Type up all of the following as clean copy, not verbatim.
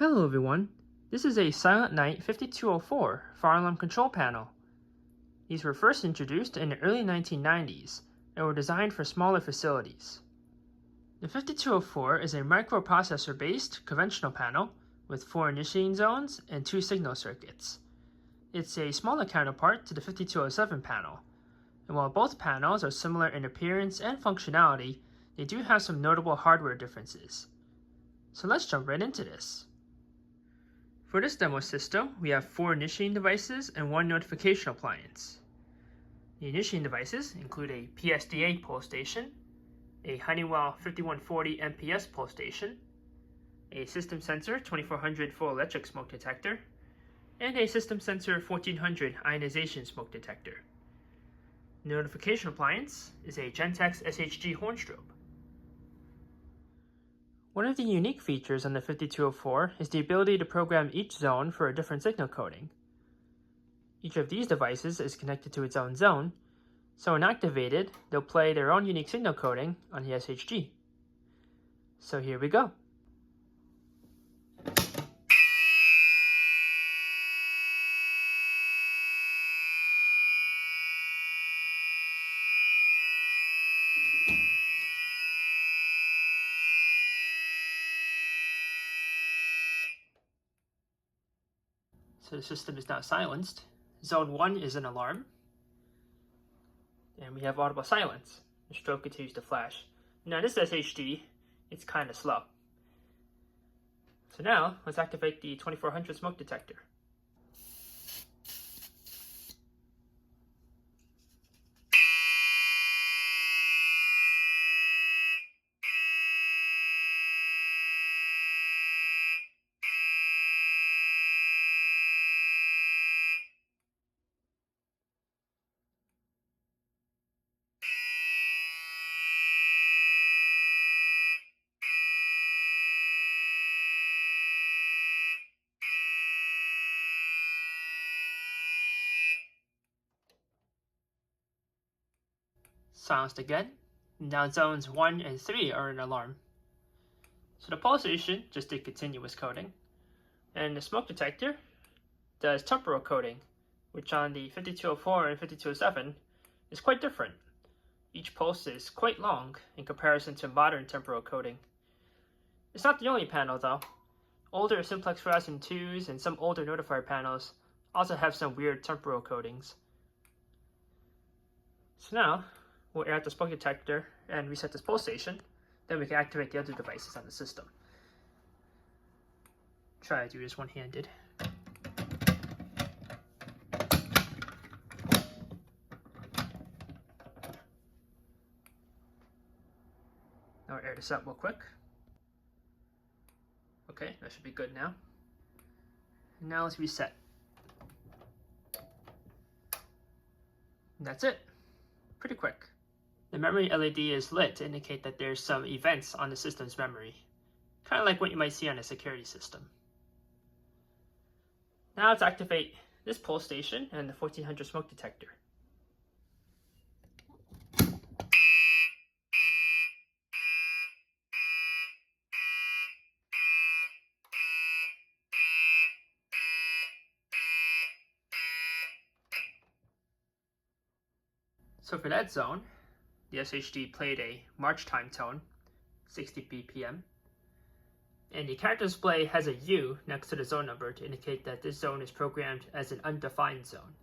Hello everyone, this is a Silent Night 5204 fire alarm control panel. These were first introduced in the early 1990s and were designed for smaller facilities. The 5204 is a microprocessor-based conventional panel with 4 initiating zones and 2 signal circuits. It's a smaller counterpart to the 5207 panel, and while both panels are similar in appearance and functionality, they do have some notable hardware differences. So let's jump right into this. For this demo system, we have 4 initiating devices and 1 notification appliance. The initiating devices include a PSDA pull station, a Honeywell 5140 MPS pull station, a System Sensor 2400 full electric smoke detector, and a System Sensor 1400 ionization smoke detector. The notification appliance is a Gentex SHG horn strobe. One of the unique features on the 5204 is the ability to program each zone for a different signal coding. Each of these devices is connected to its own zone, so when activated, they'll play their own unique signal coding on the SHG. So here we go. So the system is now silenced. Zone 1 is an alarm. And we have audible silence. The strobe continues to flash. Now this SHD, it's kind of slow. So now, let's activate the 2400 smoke detector. Silenced again. Now zones 1 and 3 are an alarm. So the pulsation just did continuous coding, and the smoke detector does temporal coding, which on the 5204 and 5207 is quite different. Each pulse is quite long in comparison to modern temporal coding. It's not the only panel though. Older simplex Horizon 2s and some older notifier panels also have some weird temporal codings. So now, we'll air out the smoke detector and reset this pulse station, then we can activate the other devices on the system. Try to do this one-handed. Now we'll air this out real quick. Okay, that should be good now. And now let's reset. And that's it. Pretty quick. The memory LED is lit to indicate that there's some events on the system's memory, kind of like what you might see on a security system. Now let's activate this pull station and the 1400 smoke detector. So for that zone, the SHD played a march time tone, 60 BPM, and the character display has a U next to the zone number to indicate that this zone is programmed as an undefined zone.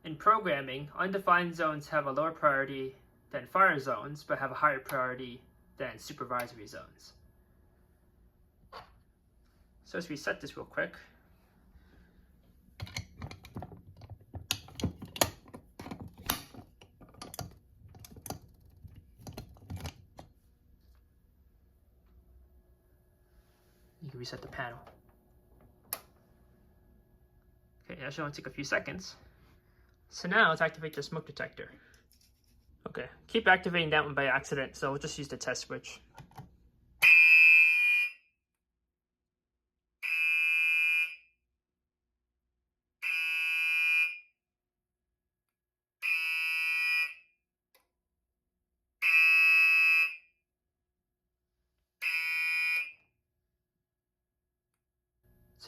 In programming, undefined zones have a lower priority than fire zones, but have a higher priority than supervisory zones. So let's reset this real quick. You can reset the panel. Okay, that should only take a few seconds. So now let's activate the smoke detector. Okay, keep activating that one by accident, so we'll just use the test switch.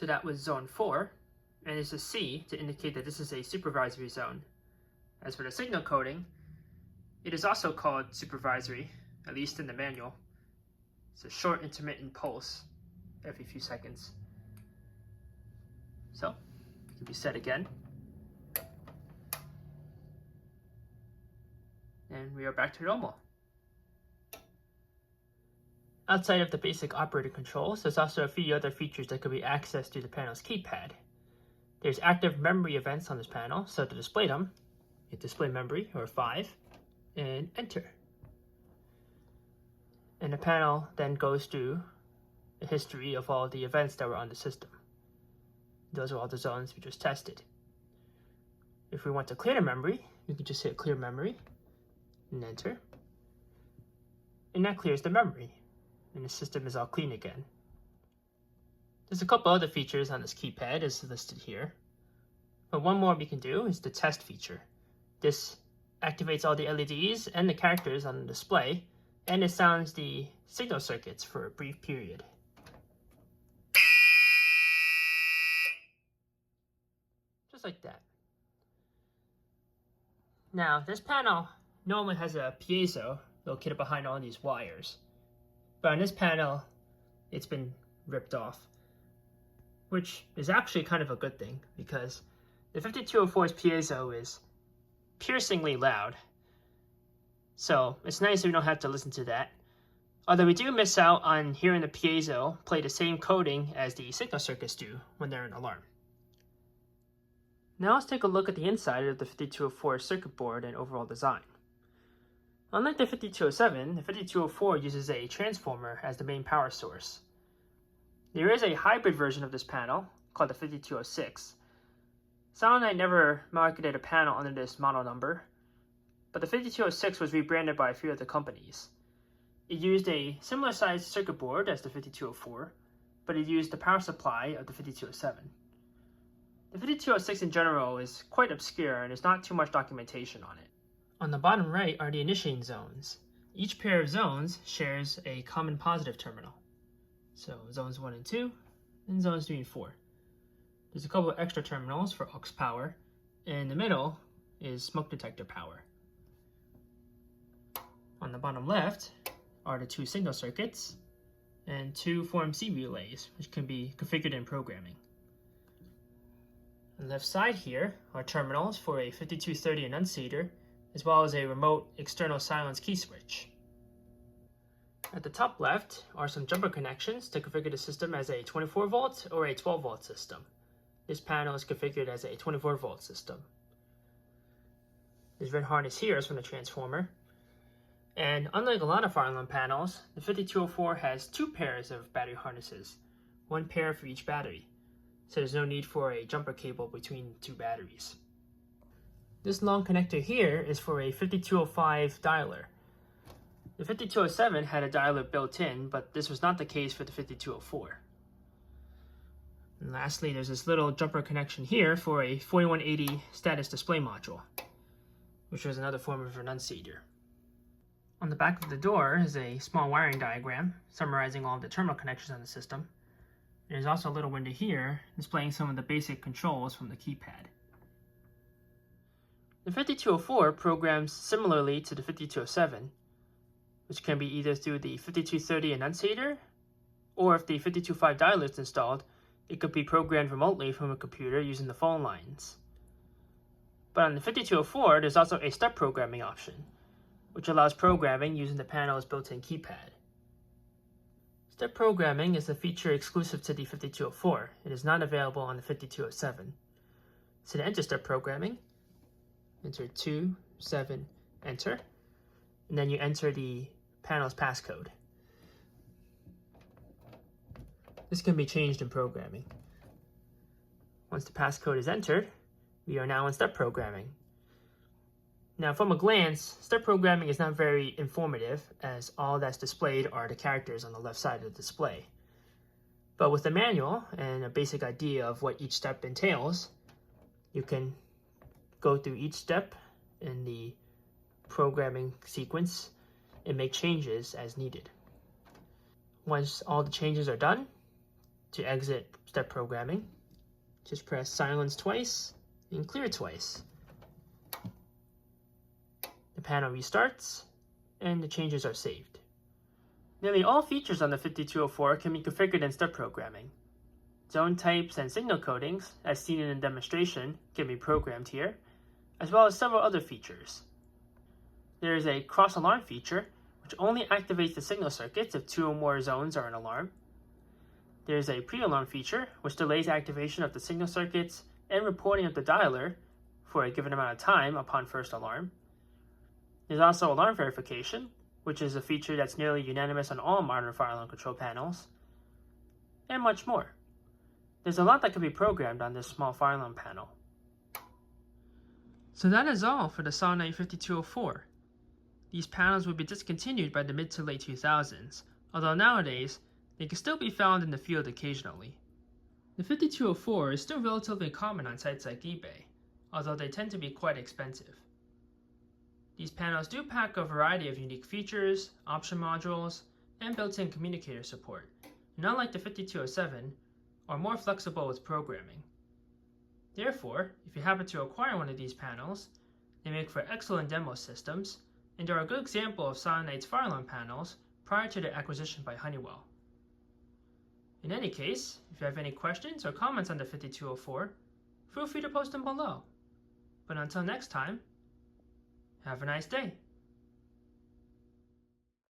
So that was zone 4, and it's a C to indicate that this is a supervisory zone. As for the signal coding, it is also called supervisory, at least in the manual. It's a short intermittent pulse every few seconds. So, it can be set again. And we are back to normal. Outside of the basic operating controls, there's also a few other features that can be accessed through the panel's keypad. There's active memory events on this panel, so to display them, you display memory, or 5, and enter. And the panel then goes through a history of all the events that were on the system. Those are all the zones we just tested. If we want to clear the memory, we can just hit clear memory and enter. And that clears the memory, and the system is all clean again. There's a couple other features on this keypad as listed here. But one more we can do is the test feature. This activates all the LEDs and the characters on the display, and it sounds the signal circuits for a brief period. Just like that. Now, this panel normally has a piezo located behind all these wires. But on this panel, it's been ripped off, which is actually kind of a good thing because the 5204's piezo is piercingly loud. So it's nice that we don't have to listen to that. Although we do miss out on hearing the piezo play the same coding as the signal circuits do when they're in alarm. Now let's take a look at the inside of the 5204 circuit board and overall design. Unlike the 5207, the 5204 uses a transformer as the main power source. There is a hybrid version of this panel called the 5206. Silent Night never marketed a panel under this model number, but the 5206 was rebranded by a few other companies. It used a similar sized circuit board as the 5204, but it used the power supply of the 5207. The 5206 in general is quite obscure and there's not too much documentation on it. On the bottom right are the initiating zones. Each pair of zones shares a common positive terminal. So zones 1 and 2, and zones 3 and 4. There's a couple of extra terminals for aux power, and in the middle is smoke detector power. On the bottom left are the 2 signal circuits and 2 Form C relays, which can be configured in programming. On the left side here are terminals for a 5230 annunciator, as well as a remote external silence key switch. At the top left are some jumper connections to configure the system as a 24 volt or a 12 volt system. This panel is configured as a 24 volt system. This red harness here is from the transformer. And unlike a lot of fire alarm panels, the 5204 has 2 pairs of battery harnesses, 1 pair for each battery. So there's no need for a jumper cable between 2 batteries. This long connector here is for a 5205 dialer. The 5207 had a dialer built in, but this was not the case for the 5204. And lastly, there's this little jumper connection here for a 4180 status display module, which was another form of annunciator. On the back of the door is a small wiring diagram summarizing all of the terminal connections on the system. There's also a little window here displaying some of the basic controls from the keypad. The 5204 programs similarly to the 5207, which can be either through the 5230 annunciator, or if the 5205 dialer is installed, it could be programmed remotely from a computer using the phone lines. But on the 5204, there's also a step programming option, which allows programming using the panel's built-in keypad. Step programming is a feature exclusive to the 5204. It is not available on the 5207. So to enter step programming, enter 27, enter, and then you enter the panel's passcode. This can be changed in programming. Once the passcode is entered, we are now in step programming. Now from a glance, step programming is not very informative as all that's displayed are the characters on the left side of the display. But with the manual and a basic idea of what each step entails, you can go through each step in the programming sequence and make changes as needed. Once all the changes are done, To exit step programming, just press silence twice and clear twice. The panel restarts and the changes are saved. Nearly all features on the 5204 can be configured in step programming. Zone types and signal codings, as seen in the demonstration, can be programmed here, as well as several other features. There is a cross-alarm feature, which only activates the signal circuits if 2 or more zones are in alarm. There is a pre-alarm feature, which delays activation of the signal circuits and reporting of the dialer for a given amount of time upon first alarm. There's also alarm verification, which is a feature that's nearly unanimous on all modern fire alarm control panels, and much more. There's a lot that can be programmed on this small fire alarm panel. So that is all for the Silent Night 5204. These panels would be discontinued by the mid to late 2000s, although nowadays they can still be found in the field occasionally. The 5204 is still relatively common on sites like eBay, although they tend to be quite expensive. These panels do pack a variety of unique features, option modules, and built-in communicator support, and unlike the 5207, are more flexible with programming. Therefore, if you happen to acquire one of these panels, they make for excellent demo systems, and are a good example of Silent Night's fire alarm panels prior to their acquisition by Honeywell. In any case, if you have any questions or comments on the 5204, feel free to post them below. But until next time, have a nice day.